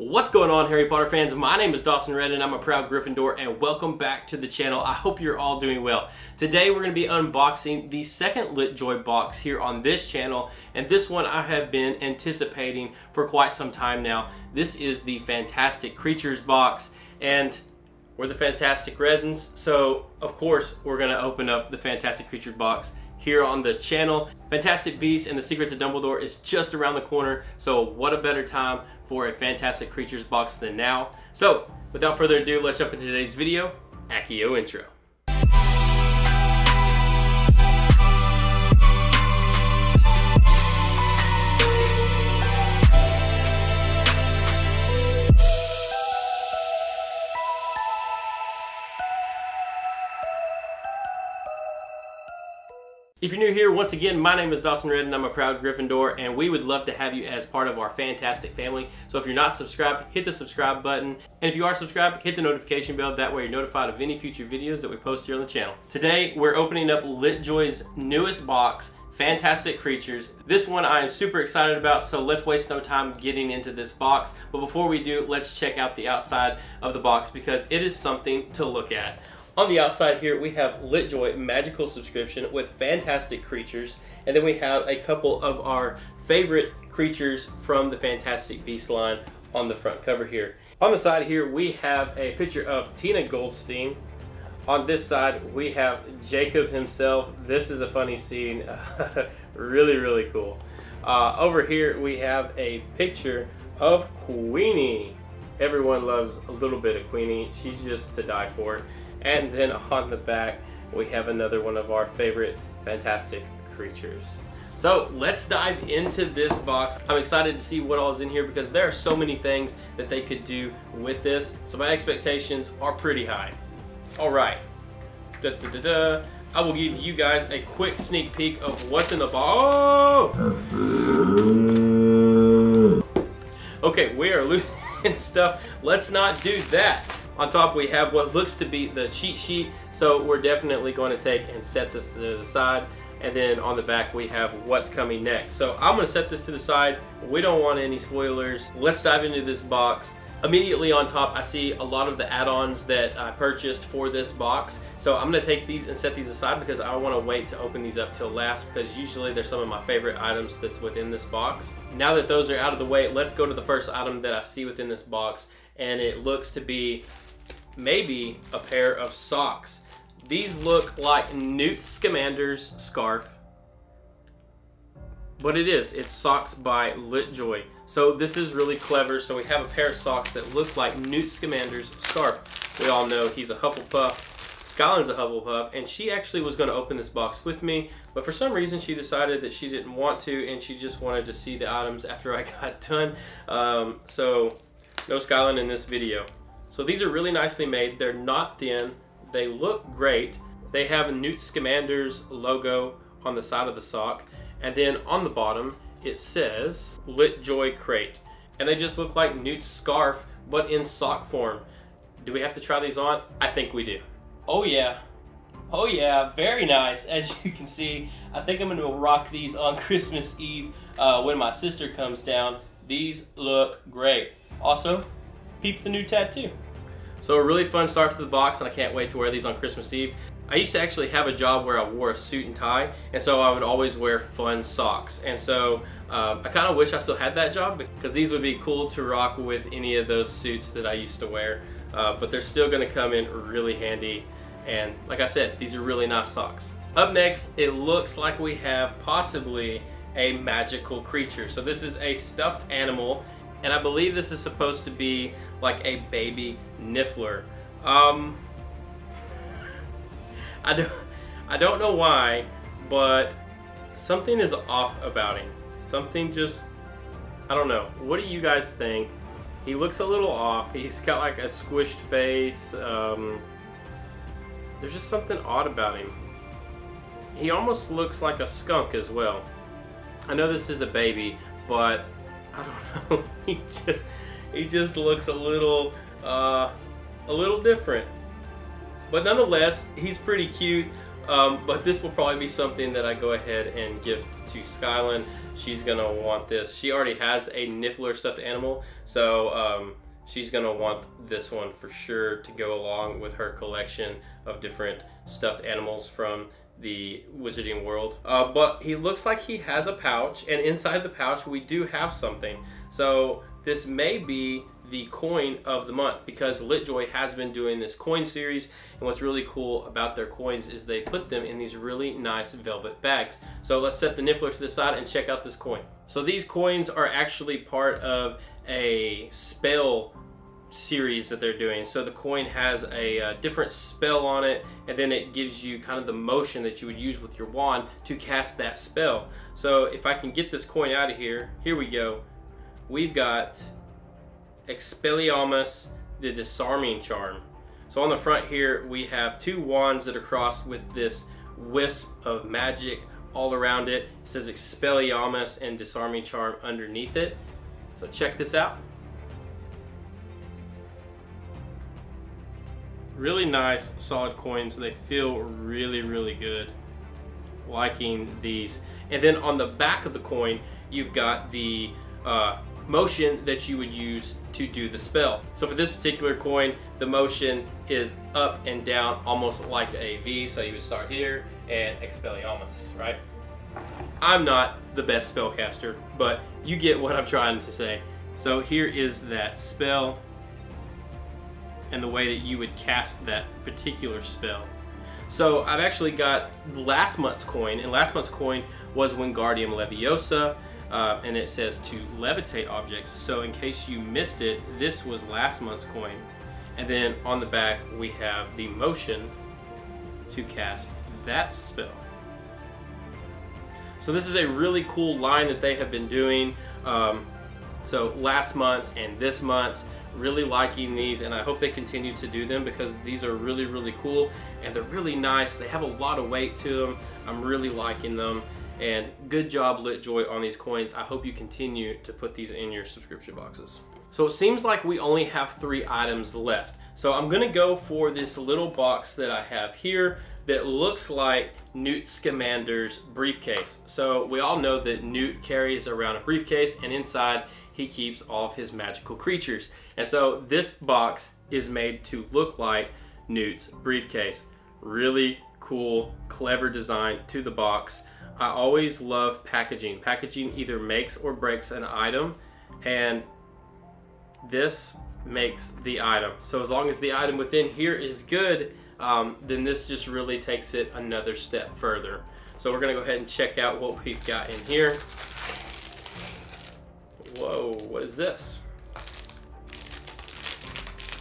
What's going on, Harry Potter fans? My name is Dawson Red and I'm a proud Gryffindor, and welcome back to the channel. I hope you're all doing well. Today we're going to be unboxing the second LitJoy box here on this channel, and this one I have been anticipating for quite some time now. This is the Fantastic Creatures box, and we're the Fantastic Reddens, so of course we're going to open up the Fantastic Creatures box here on the channel. Fantastic Beasts and the Secrets of Dumbledore is just around the corner, so what a better time for a Fantastic Creatures box than now. So without further ado, let's jump into today's video. Accio intro. If you're new here, once again, my name is Dawson Red and I'm a proud Gryffindor, and we would love to have you as part of our fantastic family. So if you're not subscribed, hit the subscribe button. And if you are subscribed, hit the notification bell. That way you're notified of any future videos that we post here on the channel. Today, we're opening up LitJoy's newest box, Fantastic Creatures. This one I am super excited about, so let's waste no time getting into this box. But before we do, let's check out the outside of the box because it is something to look at. On the outside here, we have LitJoy Magical Subscription with Fantastic Creatures, and then we have a couple of our favorite creatures from the Fantastic Beasts line on the front cover here. On the side here, we have a picture of Tina Goldstein. On this side, we have Jacob himself. This is a funny scene. Really cool. Over here, we have a picture of Queenie. Everyone loves a little bit of Queenie. She's just to die for. And then on the back, we have another one of our favorite Fantastic Creatures. So let's dive into this box. I'm excited to see what all is in here because there are so many things that they could do with this. So my expectations are pretty high. All right. I will give you guys a quick sneak peek of what's in the box. Okay, we are losing stuff. Let's not do that. On top we have what looks to be the cheat sheet, so we're definitely going to take and set this to the side, and then on the back we have what's coming next. So I'm going to set this to the side. We don't want any spoilers. Let's dive into this box. Immediately on top I see a lot of the add-ons that I purchased for this box, so I'm going to take these and set these aside because I want to wait to open these up till last because usually they're some of my favorite items that's within this box. Now that those are out of the way, let's go to the first item that I see within this box, and it looks to be maybe a pair of socks. These look like Newt Scamander's scarf, but it's socks by LitJoy. So this is really clever. So we have a pair of socks that look like Newt Scamander's scarf. We all know he's a Hufflepuff. Skyland's a Hufflepuff, and she actually was going to open this box with me, but for some reason she decided that she didn't want to, and she just wanted to see the items after I got done. So no Skyland in this video. So these are really nicely made. They're not thin. They look great. They have Newt Scamander's logo on the side of the sock. And then on the bottom, it says LitJoy Crate. And they just look like Newt's scarf, but in sock form. Do we have to try these on? I think we do. Oh yeah. Oh yeah, very nice. As you can see, I think I'm going to rock these on Christmas Eve when my sister comes down. These look great. Also, peep the new tattoo. So a really fun start to the box, and I can't wait to wear these on Christmas Eve. I used to actually have a job where I wore a suit and tie, and so I would always wear fun socks. And so I kind of wish I still had that job because these would be cool to rock with any of those suits that I used to wear. But they're still going to come in really handy. And like I said, these are really nice socks. Up next, it looks like we have possibly a magical creature. So this is a stuffed animal, and I believe this is supposed to be like a baby Niffler. I don't know why, but something is off about him. Something just, I don't know. What do you guys think? He looks a little off. He's got like a squished face. There's just something odd about him. He almost looks like a skunk as well. I know this is a baby, but I don't know. He just looks a little different. But nonetheless, he's pretty cute. But this will probably be something that I go ahead and gift to Skylin. She's gonna want this. She already has a Niffler stuffed animal, so she's gonna want this one for sure to go along with her collection of different stuffed animals from the Wizarding World. But he looks like he has a pouch, and inside the pouch we do have something. So this may be the coin of the month, because LitJoy has been doing this coin series, and what's really cool about their coins is they put them in these really nice velvet bags. So let's set the Niffler to the side and check out this coin. So these coins are actually part of a spell series that they're doing. So the coin has a different spell on it, and then it gives you kind of the motion that you would use with your wand to cast that spell. So if I can get this coin out of here, here we go. We've got Expelliarmus, the Disarming charm. So on the front here we have two wands that are crossed with this wisp of magic all around it. It says Expelliarmus and Disarming charm underneath it. So check this out. Really nice solid coins. They feel really, really good. Liking these. And then on the back of the coin you've got the motion that you would use to do the spell. So for this particular coin, the motion is up and down, almost like a V. So you would start here and Expelliarmus, right? I'm not the best spellcaster, but you get what I'm trying to say. So here is that spell and the way that you would cast that particular spell. So I've actually got last month's coin, and last month's coin was Wingardium Leviosa. And it says to levitate objects. So in case you missed it, this was last month's coin. And then on the back we have the motion to cast that spell. So this is a really cool line that they have been doing. So last month's and this month's, really liking these, and I hope they continue to do them because these are really, really cool and they're really nice. They have a lot of weight to them. I'm really liking them. And good job LitJoy on these coins. I hope you continue to put these in your subscription boxes. So it seems like we only have 3 items left. So I'm gonna go for this little box that I have here that looks like Newt Scamander's briefcase. So we all know that Newt carries around a briefcase, and inside he keeps all of his magical creatures. And so this box is made to look like Newt's briefcase. Really cool, clever design to the box. I always love packaging. Packaging either makes or breaks an item, and this makes the item. So as long as the item within here is good, then this just really takes it another step further. So we're gonna go ahead and check out what we've got in here. Whoa, what is this?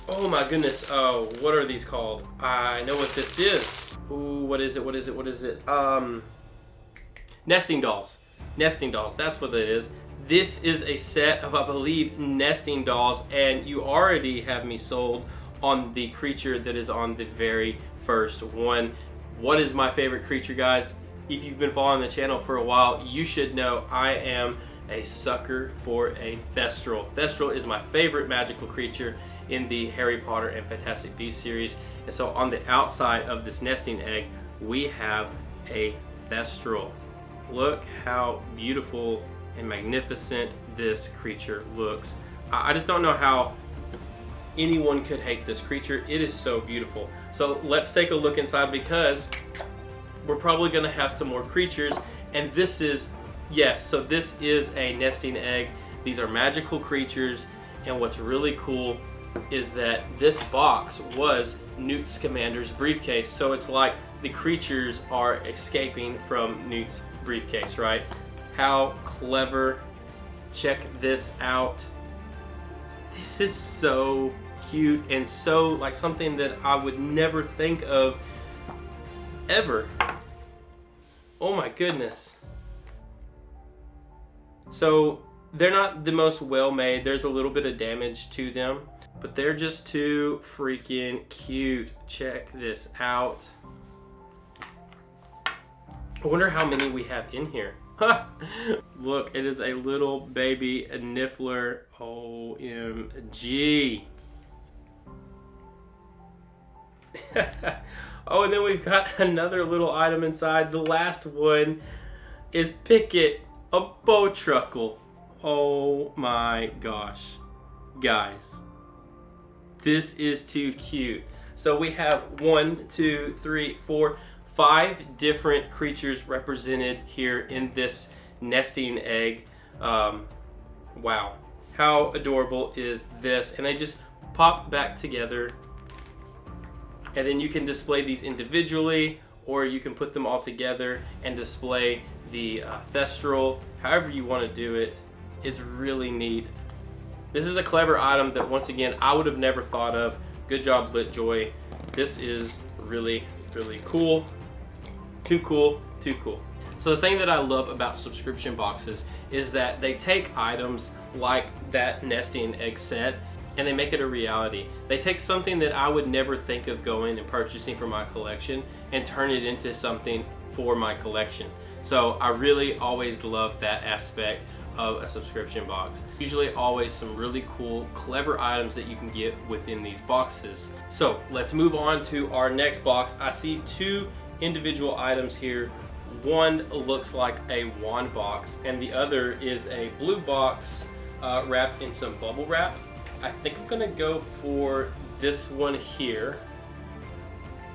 Oh my goodness, oh, what are these called? I know what this is. Ooh, what is it, what is it, what is it? Nesting dolls. Nesting dolls, that's what it is. This is a set of, I believe, nesting dolls, and you already have me sold on the creature that is on the very first one. What is my favorite creature, guys? If you've been following the channel for a while, you should know I am a sucker for a Thestral. Thestral is my favorite magical creature in the Harry Potter and Fantastic Beasts series. And so on the outside of this nesting egg, we have a Thestral. Look how beautiful and magnificent this creature looks. I just don't know how anyone could hate this creature. It is so beautiful. So let's take a look inside, because we're probably gonna have some more creatures. And this is, yes, so this is a nesting egg. These are magical creatures. And what's really cool is that this box was Newt Scamander's briefcase. So it's like the creatures are escaping from Newt's briefcase, right? How clever. Check this out. This is so cute and so like something that I would never think of ever. Oh my goodness. So they're not the most well made. There's a little bit of damage to them, but they're just too freaking cute. Check this out. I wonder how many we have in here. Look, it is a little baby Niffler. OMG. Oh, and then we've got another little item inside. The last one is Picket, a Bowtruckle. Oh my gosh. Guys, this is too cute. So we have 1, 2, 3, 4, 5 different creatures represented here in this nesting egg. Wow. How adorable is this? And they just pop back together. And then you can display these individually, or you can put them all together and display the Thestral. However you want to do it. It's really neat. This is a clever item that, once again, I would have never thought of. Good job, LitJoy. This is really, really cool. Too cool, too cool. So the thing that I love about subscription boxes is that they take items like that nesting egg set and they make it a reality. They take something that I would never think of going and purchasing for my collection and turn it into something for my collection. So I really always love that aspect of a subscription box. Usually always some really cool, clever items that you can get within these boxes. So let's move on to our next box. I see 2 individual items here. One looks like a wand box and the other is a blue box wrapped in some bubble wrap. I think I'm gonna go for this one here.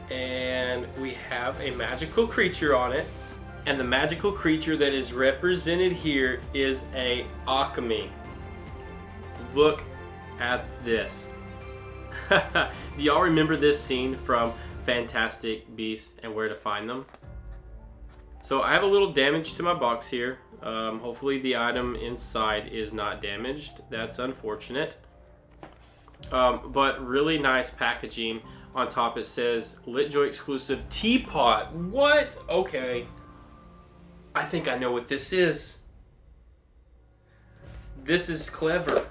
And we have a magical creature on it. And the magical creature that is represented here is a Alchemy. Look at this. Do y'all remember this scene from Fantastic Beasts and Where to Find Them? So I have a little damage to my box here. Hopefully the item inside is not damaged. That's unfortunate. But really nice packaging. On top it says LitJoy exclusive teapot. What? Okay. I think I know what this is. This is clever.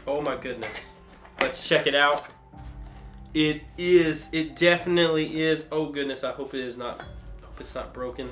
Oh my goodness. Let's check it out. It is. It definitely is. Oh goodness. I hope it is not. Hope it's not broken.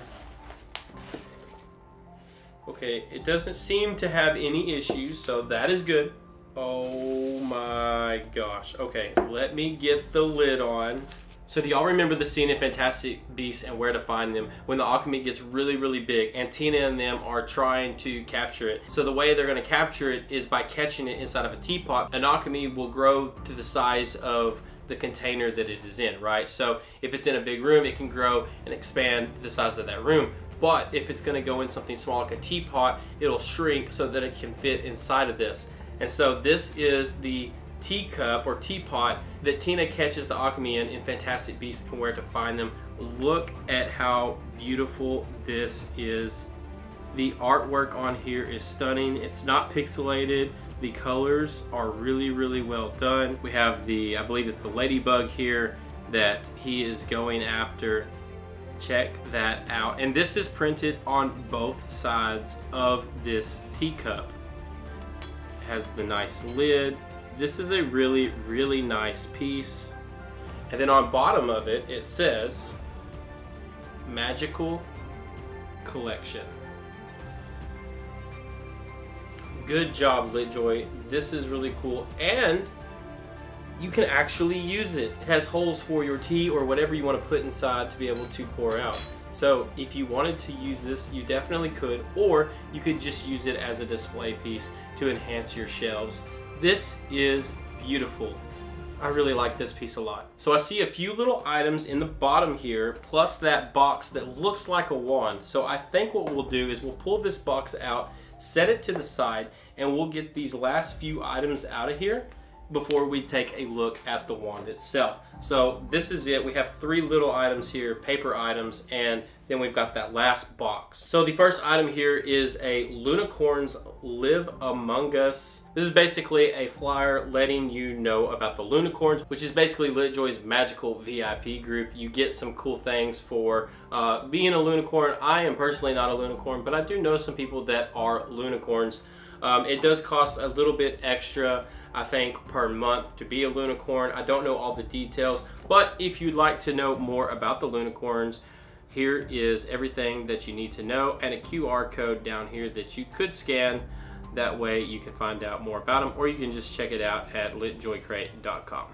Okay. It doesn't seem to have any issues, so that is good. Oh my gosh. Okay. Let me get the lid on. So do y'all remember the scene in Fantastic Beasts and Where to Find Them when the alchemy gets really, really big and Tina and them are trying to capture it? So the way they're going to capture it is by catching it inside of a teapot. An alchemy will grow to the size of the container that it is in, right? So if it's in a big room, it can grow and expand to the size of that room. But if it's going to go in something small like a teapot, it'll shrink so that it can fit inside of this. And so this is the teacup or teapot that Tina catches the alchemy in Fantastic Beasts and Where to Find Them. Look at how beautiful this is. The artwork on here is stunning. It's not pixelated. The colors are really, really well done. We have the, I believe it's the ladybug here that he is going after. Check that out. And this is printed on both sides of this teacup. It has the nice lid. This is a really, really nice piece. And then on bottom of it, it says Magical Collection. Good job, LitJoy. This is really cool. And you can actually use it. It has holes for your tea or whatever you want to put inside to be able to pour out. So if you wanted to use this, you definitely could, or you could just use it as a display piece to enhance your shelves. This is beautiful. I really like this piece a lot. So I see a few little items in the bottom here, plus that box that looks like a wand. So I think what we'll do is we'll pull this box out, set it to the side, and we'll get these last few items out of here before we take a look at the wand itself. So this is it. We have 3 little items here, paper items, and then we've got that last box. So the first item here is a Lunicorns Live Among Us. This is basically a flyer letting you know about the Lunicorns, which is basically LitJoy's magical VIP group. You get some cool things for being a Lunicorn. I am personally not a Lunicorn, but I do know some people that are Lunicorns. It does cost a little bit extra, I think, per month to be a Lunicorn. I don't know all the details, but if you'd like to know more about the Lunicorns, here is everything that you need to know and a QR code down here that you could scan. That way you can find out more about them, or you can just check it out at litjoycrate.com.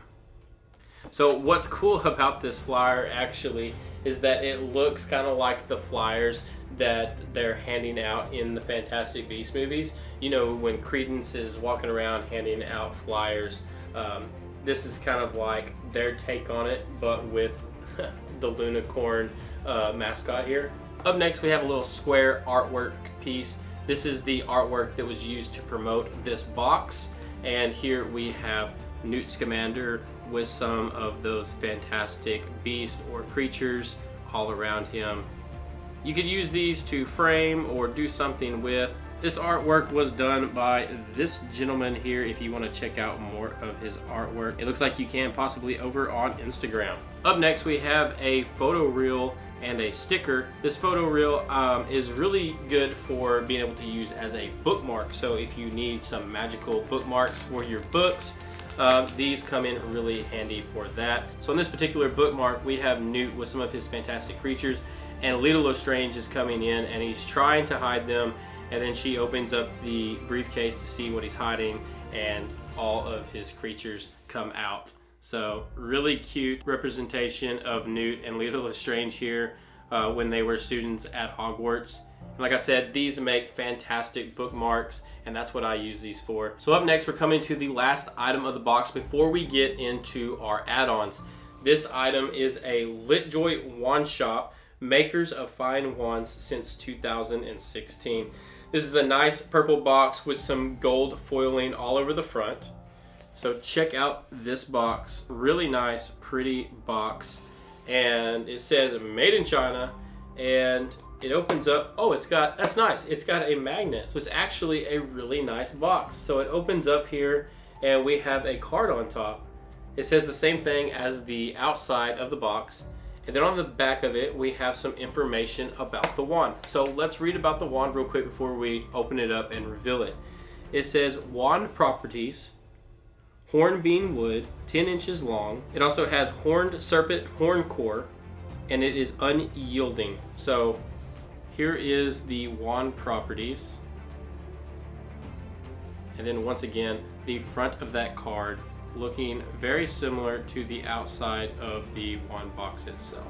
So what's cool about this flyer actually is that it looks kind of like the flyers that they're handing out in the Fantastic Beasts movies. You know, when Credence is walking around handing out flyers, this is kind of like their take on it, but with the Lunicorn mascot here. Up next, we have a little square artwork piece. This is the artwork that was used to promote this box. And here we have Newt Scamander with some of those fantastic beasts or creatures all around him. You could use these to frame or do something with. This artwork was done by this gentleman here if you want to check out more of his artwork. It looks like you can possibly over on Instagram. Up next, we have a photo reel and a sticker. This photo reel is really good for being able to use as a bookmark. So if you need some magical bookmarks for your books, these come in really handy for that. So in this particular bookmark, we have Newt with some of his fantastic creatures, and Lita Lestrange is coming in and he's trying to hide them, and then she opens up the briefcase to see what he's hiding, and all of his creatures come out. So really cute representation of Newt and Lita Lestrange here when they were students at Hogwarts. And like I said, these make fantastic bookmarks, and that's what I use these for. So up next, we're coming to the last item of the box before we get into our add-ons. This item is a LitJoy wand shop, makers of fine wands since 2016. This is a nice purple box with some gold foiling all over the front. So check out this box. Really nice, pretty box. And it says made in China, and it opens up. Oh, that's nice. It's got a magnet. So it's actually a really nice box. So it opens up here and we have a card on top. It says the same thing as the outside of the box. And then on the back of it, we have some information about the wand. So let's read about the wand real quick before we open it up and reveal it. It says wand properties: hornbeam wood, 10 inches long. It also has horned serpent horn core, and it is unyielding. So here is the wand properties. And then once again, the front of that card, looking very similar to the outside of the wand box itself.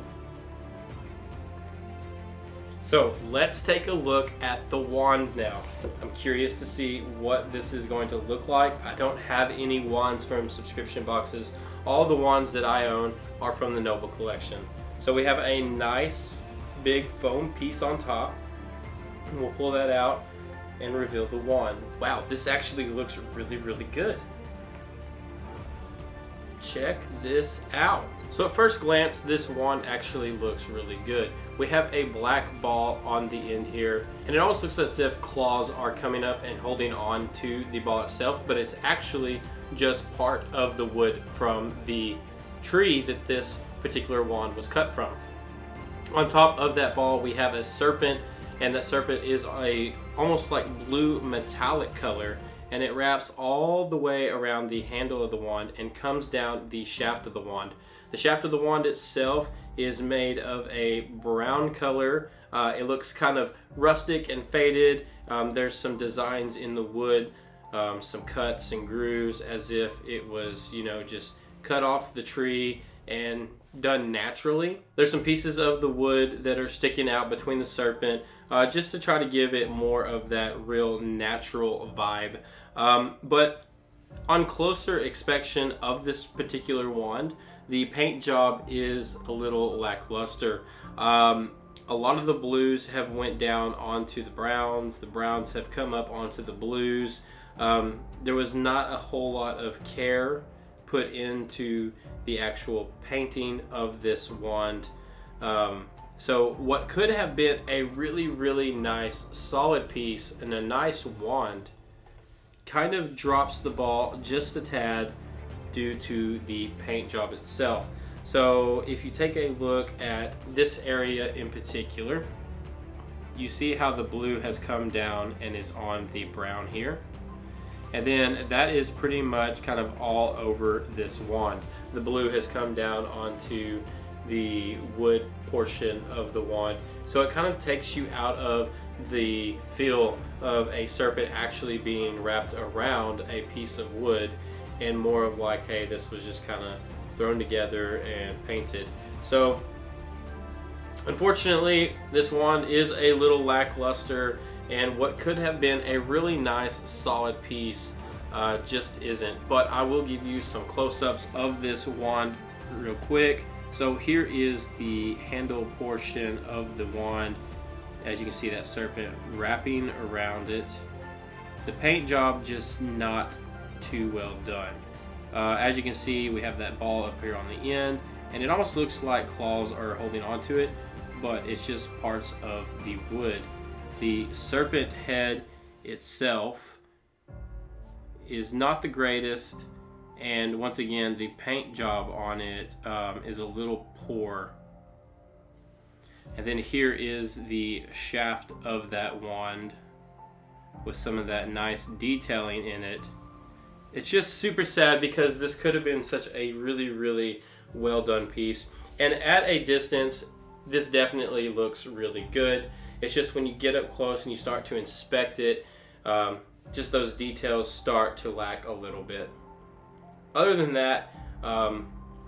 So let's take a look at the wand now. I'm curious to see what this is going to look like. I don't have any wands from subscription boxes. All the wands that I own are from the Noble collection. So we have a nice big foam piece on top. We'll pull that out and reveal the wand. Wow, this actually looks really, really good. Check this out. So at first glance, this wand actually looks really good. We have a black ball on the end here, and it almost looks as if claws are coming up and holding on to the ball itself, but it's actually just part of the wood from the tree that this particular wand was cut from. On top of that ball, we have a serpent, and that serpent is a almost like blue metallic color, and it wraps all the way around the handle of the wand and comes down the shaft of the wand. The shaft of the wand itself is made of a brown color. It looks kind of rustic and faded. There's some designs in the wood, some cuts and grooves as if it was, you know, just cut off the tree and done naturally. There's some pieces of the wood that are sticking out between the serpent just to try to give it more of that real natural vibe. But on closer inspection of this particular wand, the paint job is a little lackluster. A lot of the blues have went down onto the browns have come up onto the blues. There was not a whole lot of care put into the actual painting of this wand. So what could have been a really, really nice solid piece and a nice wand kind of drops the ball just a tad due to the paint job itself. So if you take a look at this area in particular, you see how the blue has come down and is on the brown here. And then that is pretty much kind of all over this wand. The blue has come down onto the wood portion of the wand. So it kind of takes you out of the feel of a serpent actually being wrapped around a piece of wood and more of like, hey, this was just kind of thrown together and painted. So unfortunately, this wand is a little lackluster, and what could have been a really nice solid piece just isn't. But I will give you some close-ups of this wand real quick. So here is the handle portion of the wand. As you can see, that serpent wrapping around it. The paint job just not too well done. As you can see, we have that ball up here on the end, and it almost looks like claws are holding onto it, but it's just parts of the wood. The serpent head itself is not the greatest, and once again, the paint job on it is a little poor. And then here is the shaft of that wand with some of that nice detailing in it. It's just super sad because this could have been such a really well done piece, and at a distance this definitely looks really good. It's just when you get up close and you start to inspect it, just those details start to lack a little bit. Other than that,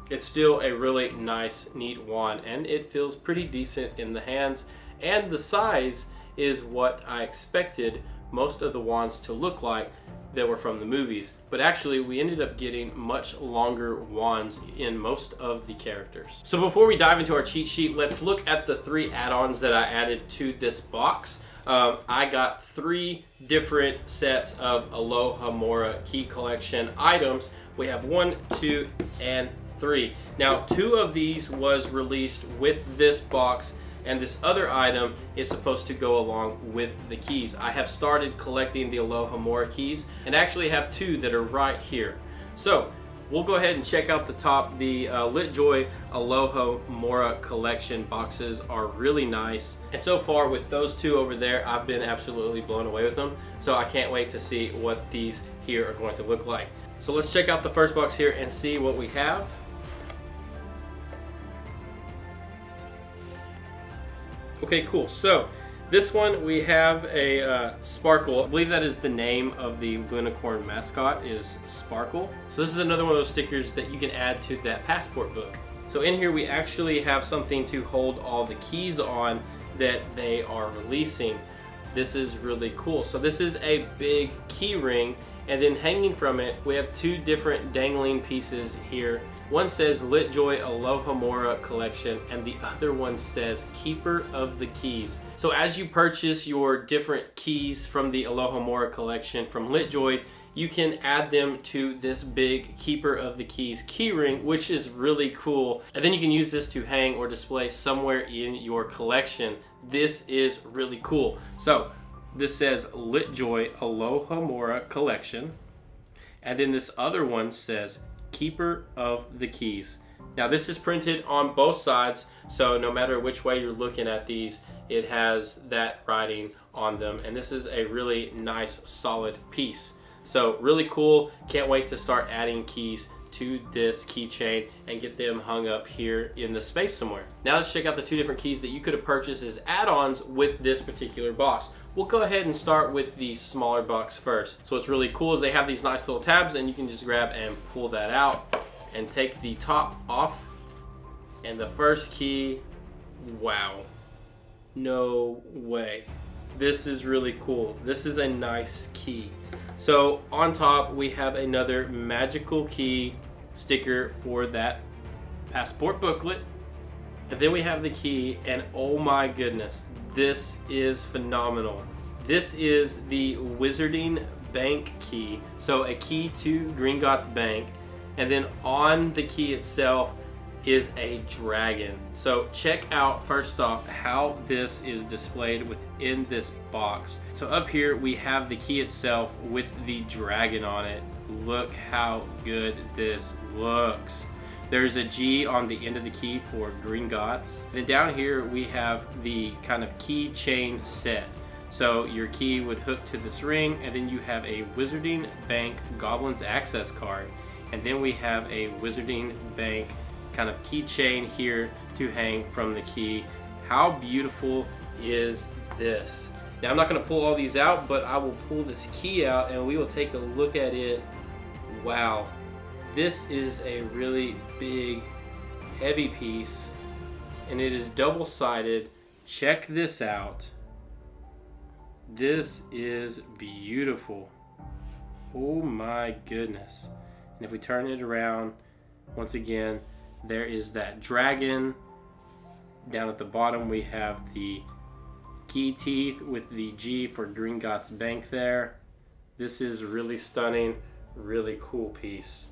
it's still a really nice, neat wand, and it feels pretty decent in the hands, and the size is what I expected most of the wands to look like that were from the movies. But actually, we ended up getting much longer wands in most of the characters. So before we dive into our cheat sheet, let's look at the 3 add-ons that I added to this box. I got 3 different sets of Alohomora key collection items. We have 1, 2, and 3. Now, 2 of these was released with this box, and this other item is supposed to go along with the keys. I have started collecting the Alohomora keys, and actually have 2 that are right here. So we'll go ahead and check out the top. The LitJoy Alohomora collection boxes are really nice, and so far with those 2 over there, I've been absolutely blown away with them. So I can't wait to see what these here are going to look like. So let's check out the first box here and see what we have. Okay, cool. So this one we have a Sparkle. I believe that is the name of the Lunicorn mascot, is Sparkle. So this is another one of those stickers that you can add to that passport book. So in here we actually have something to hold all the keys on that they are releasing. This is really cool. So this is a big key ring, and then hanging from it we have 2 different dangling pieces here. One says LitJoy Alohomora collection, and the other one says Keeper of the Keys. So as you purchase your different keys from the Alohomora collection from LitJoy, you can add them to this big Keeper of the Keys keyring, which is really cool. And then you can use this to hang or display somewhere in your collection. This is really cool. So this says LitJoy Alohomora collection, and then this other one says Keeper of the Keys. Now this is printed on both sides, so no matter which way you're looking at these, it has that writing on them, and this is a really nice solid piece. So really cool. Can't wait to start adding keys to this keychain and get them hung up here in the space somewhere. Now let's check out the 2 different keys that you could have purchased as add-ons with this particular box. We'll go ahead and start with the smaller box first. So what's really cool is they have these nice little tabs, and you can just grab and pull that out and take the top off. And the first key, wow, no way. This is really cool. This is a nice key. So on top we have another magical key sticker for that passport booklet, and then we have the key, and oh my goodness, this is phenomenal. This is the Wizarding Bank key, so a key to Gringotts Bank, and then on the key itself is a dragon. So check out first off how this is displayed within this box. So up here we have the key itself with the dragon on it. Look how good this looks. There's a G on the end of the key for Gringotts. Then down here we have the kind of key chain set. So your key would hook to this ring, and then you have a Wizarding Bank Goblin's Access card, and then we have a Wizarding Bank kind of keychain here to hang from the key. How beautiful is this? Now I'm not going to pull all these out, but I will pull this key out and we will take a look at it. Wow, This is a really big, heavy piece, and it is double-sided. Check this out. This is beautiful. Oh my goodness. And if we turn it around, once again, there is that dragon. Down at the bottom we have the key teeth with the G for Gringotts Bank there. This is really stunning, really cool piece.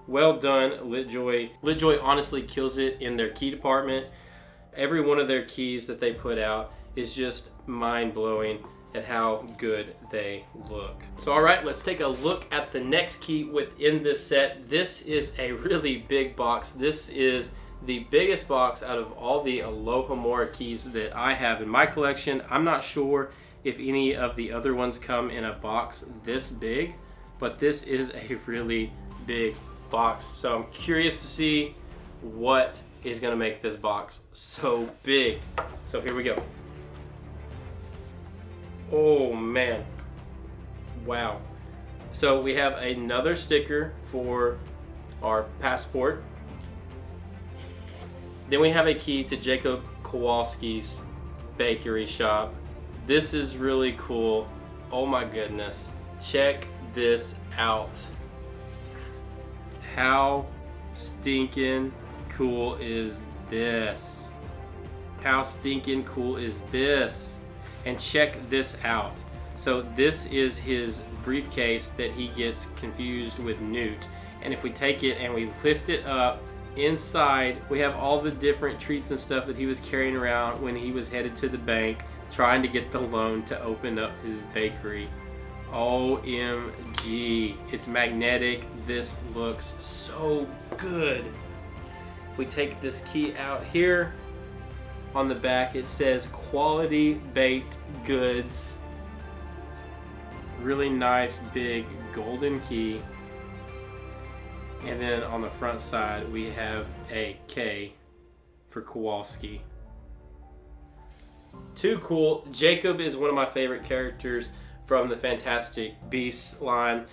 Well done, LitJoy. LitJoy honestly kills it in their key department. Every one of their keys that they put out is just mind-blowing at how good they look. So alright, let's take a look at the next key within this set. This is a really big box. This is the biggest box out of all the Alohomora keys that I have in my collection. I'm not sure if any of the other ones come in a box this big, but this is a really big box. So I'm curious to see what is going to make this box so big. So here we go. Oh man, wow. So we have another sticker for our passport. Then we have a key to Jacob Kowalski's bakery shop. This is really cool. Oh my goodness, check this out. How stinking cool is this? How stinking cool is this? And check this out. So this is his briefcase that he gets confused with Newt. And if we take it and we lift it up, inside we have all the different treats and stuff that he was carrying around when he was headed to the bank trying to get the loan to open up his bakery. OMG, it's magnetic. This looks so good. If we take this key out here, on the back it says quality baked goods. Really nice big golden key. And then on the front side we have a K for Kowalski. Too cool. Jacob is one of my favorite characters from the Fantastic Beasts line.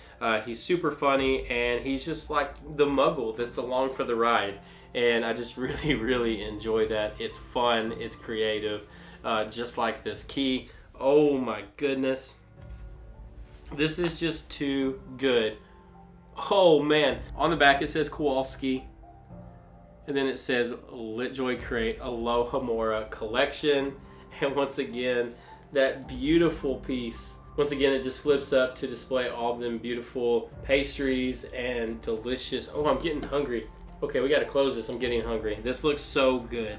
He's super funny and he's just like the muggle that's along for the ride. And I just really enjoy that. It's fun, it's creative, just like this key. Oh my goodness. This is just too good. Oh man. On the back it says Kowalski. And then it says LitJoy Create Alohomora Collection. And once again, that beautiful piece. Once again, it just flips up to display all of them beautiful pastries and delicious. Oh, I'm getting hungry. Okay, we gotta close this. I'm getting hungry. This looks so good.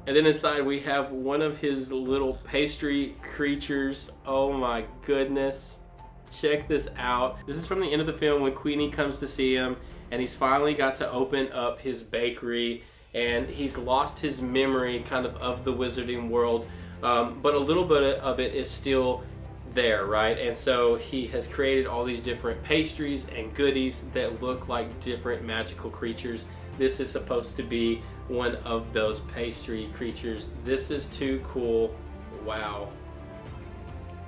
And then inside we have one of his little pastry creatures. Oh my goodness. Check this out. This is from the end of the film when Queenie comes to see him and he's finally got to open up his bakery and he's lost his memory kind of the wizarding world, but a little bit of it is still there, right? And so he has created all these different pastries and goodies that look like different magical creatures. This is supposed to be one of those pastry creatures. This is too cool. Wow.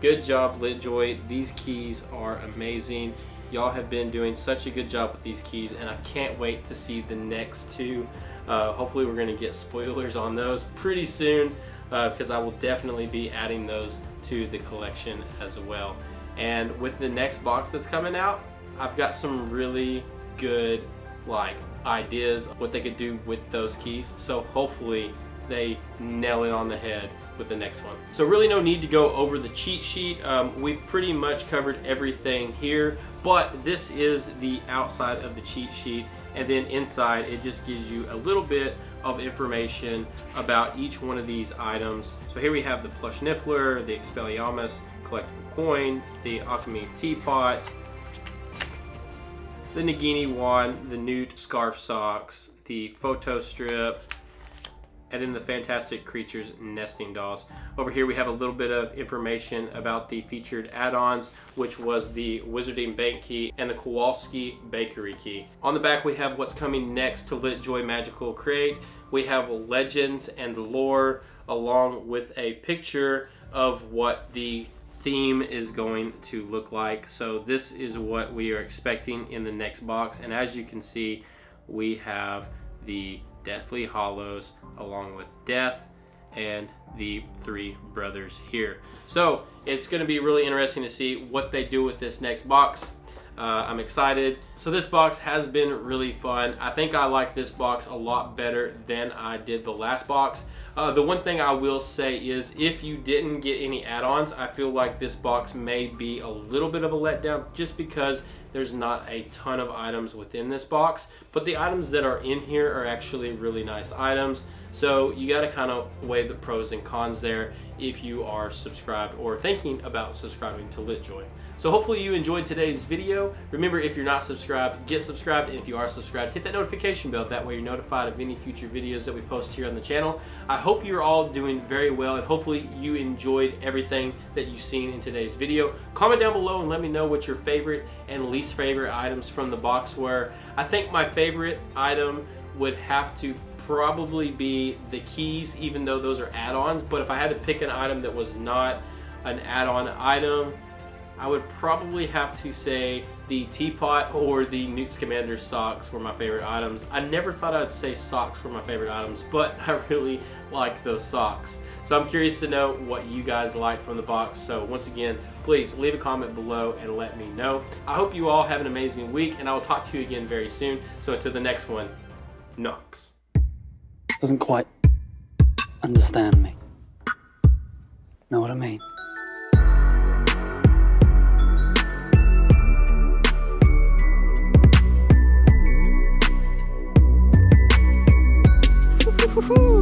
Good job, LitJoy. These keys are amazing. Y'all have been doing such a good job with these keys and I can't wait to see the next two. Hopefully we're gonna get spoilers on those pretty soon because I will definitely be adding those to the collection as well. And with the next box that's coming out, I've got some really good ideas what they could do with those keys. So hopefully they nail it on the head with the next one. So really no need to go over the cheat sheet. We've pretty much covered everything here, but this is the outside of the cheat sheet, and then inside it just gives you a little bit of information about each one of these items. So here we have the plush Niffler, the Expelliarmus collectible coin, the alchemy teapot, the Nagini wand, the Newt scarf socks, the photo strip, and then the Fantastic Creatures nesting dolls. Over here we have a little bit of information about the featured add-ons, which was the Wizarding Bank key and the Kowalski Bakery key. On the back we have what's coming next to LitJoy Magical Create. We have legends and lore along with a picture of what the theme is going to look like. So this is what we are expecting in the next box, and as you can see, we have the Deathly Hollows along with Death and the three brothers here. So it's going to be really interesting to see what they do with this next box. I'm excited. So this box has been really fun. I think I like this box a lot better than I did the last box. The one thing I will say is if you didn't get any add-ons, I feel like this box may be a little bit of a letdown just because there's not a ton of items within this box, but the items that are in here are actually really nice items. So you got to kind of weigh the pros and cons there if you are subscribed or thinking about subscribing to LitJoy. So hopefully you enjoyed today's video. Remember, if you're not subscribed, get subscribed, and if you are subscribed, hit that notification bell. That way you're notified of any future videos that we post here on the channel. I hope you're all doing very well, and hopefully you enjoyed everything that you've seen in today's video. Comment down below and let me know what your favorite and least favorite items from the box were. I think my favorite item would have to probably be the keys, even though those are add-ons. But if I had to pick an item that was not an add-on item, I would probably have to say the teapot or the Newt Scamander socks were my favorite items. I never thought I'd say socks were my favorite items, but I really like those socks. So I'm curious to know what you guys like from the box. So once again, please leave a comment below and let me know. I hope you all have an amazing week, and I will talk to you again very soon. So until the next one, Knox. Doesn't quite understand me. Know what I mean? Woohoo!